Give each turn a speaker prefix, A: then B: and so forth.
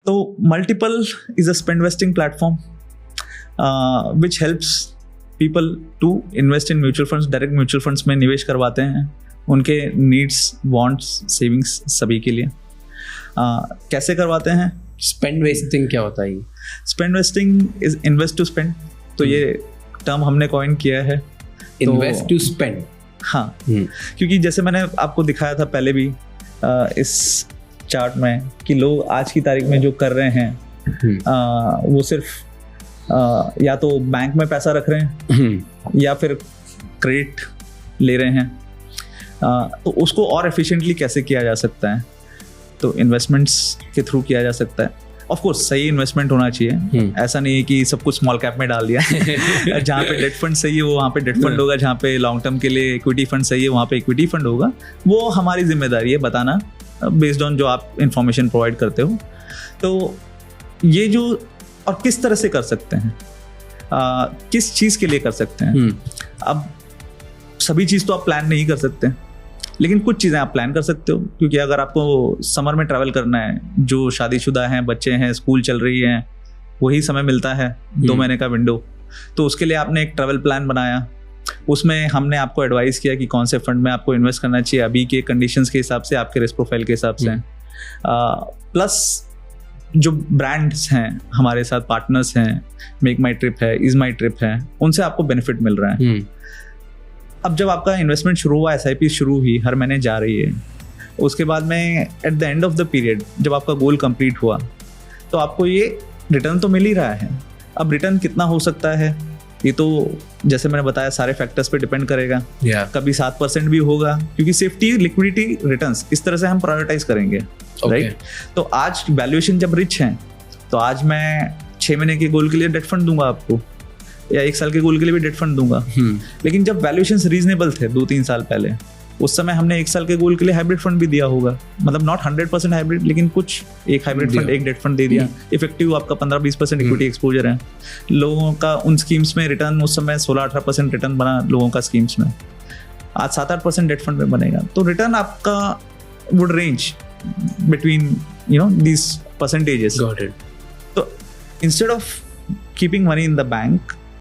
A: तो multiple is a spend wasting platform which helps people to invest in mutual funds. Direct mutual funds में निवेश करवाते हैं उनके नीड्स, वांट्स, सेविंग्स सभी के लिए. कैसे करवाते हैं?
B: स्पेंड वेस्टिंग क्या होता है?
A: Spend wasting is invest to spend. तो ये टर्म हमने कॉइन किया है,
B: इन्वेस्ट टू स्पेंड.
A: हाँ, क्योंकि जैसे मैंने आपको दिखाया था पहले भी इस चार्ट में कि लोग आज की तारीख में जो कर रहे हैं वो सिर्फ या तो बैंक में पैसा रख रहे हैं या फिर क्रेडिट ले रहे हैं. तो उसको और एफिशिएंटली कैसे किया जा सकता है? तो इन्वेस्टमेंट्स के थ्रू किया जा सकता है. ऑफ कोर्स सही इन्वेस्टमेंट होना चाहिए. ऐसा नहीं है कि सब कुछ स्मॉल कैप में डाल दिया. जहाँ पे डेट फंड सही है वो वहाँ पे डेट फंड होगा, जहाँ पे लॉन्ग टर्म के लिए इक्विटी फंड सही है वहाँ पे इक्विटी फंड होगा. वो हमारी जिम्मेदारी है बताना बेस्ड ऑन जो आप इंफॉर्मेशन प्रोवाइड करते हो. तो ये जो और किस तरह से कर सकते हैं, किस चीज़ के लिए कर सकते हैं. अब सभी चीज़ तो आप प्लान नहीं कर सकते, लेकिन कुछ चीज़ें आप प्लान कर सकते हो. क्योंकि अगर आपको समर में ट्रैवल करना है, जो शादीशुदा हैं, बच्चे हैं, स्कूल चल रही हैं, वही समय मिलता है 2 महीने का विंडो, तो उसके लिए आपने एक ट्रैवल प्लान बनाया. उसमें हमने आपको एडवाइस किया कि कौन से फंड में आपको इन्वेस्ट करना चाहिए अभी के कंडीशंस के हिसाब से, आपके रिस्क प्रोफाइल के हिसाब से. प्लस जो ब्रांड्स हैं हमारे साथ, पार्टनर्स हैं, मेक माई ट्रिप है, इज माई ट्रिप है, उनसे आपको बेनिफिट मिल रहा है. अब जब आपका इन्वेस्टमेंट शुरू हुआ, SIP शुरू हुई, हर महीने जा रही है, उसके बाद में at the end of the period जब आपका गोल कंप्लीट हुआ तो आपको ये रिटर्न तो मिल ही रहा है. अब रिटर्न कितना हो सकता है ये तो जैसे मैंने बताया सारे फैक्टर्स पे डिपेंड करेगा. कभी 7% भी होगा, क्योंकि सेफ्टी, लिक्विडिटी, रिटर्न्स इस तरह से हम प्रायोरिटाइज करेंगे. राइट. तो आज वैल्यूएशन जब रिच है तो आज मैं 6 महीने के गोल के लिए डेट फंड दूंगा आपको, या 1 साल के गोल के लिए भी डेट फंड दूंगा. लेकिन जब वैल्यूएशंस रीजनेबल थे 2-3 साल पहले, उस समय हमने 1 साल के गोल के लिए हाइब्रिड फंड भी दिया होगा. मतलब नॉट 100% हाइब्रिड, लेकिन कुछ एक हाइब्रिड फंड, एक डेट फंड दे दिया. इफेक्टिव आपका 15-20% इक्विटी एक्सपोजर है. लोगों का उन स्कीम्स में रिटर्न उस समय 16-18% रिटर्न बना लोगों का स्कीम्स में. आज 7-8% डेट फंड में बनेगा. तो रिटर्न आपका would range between these percentages. तो instead of keeping money in the bank,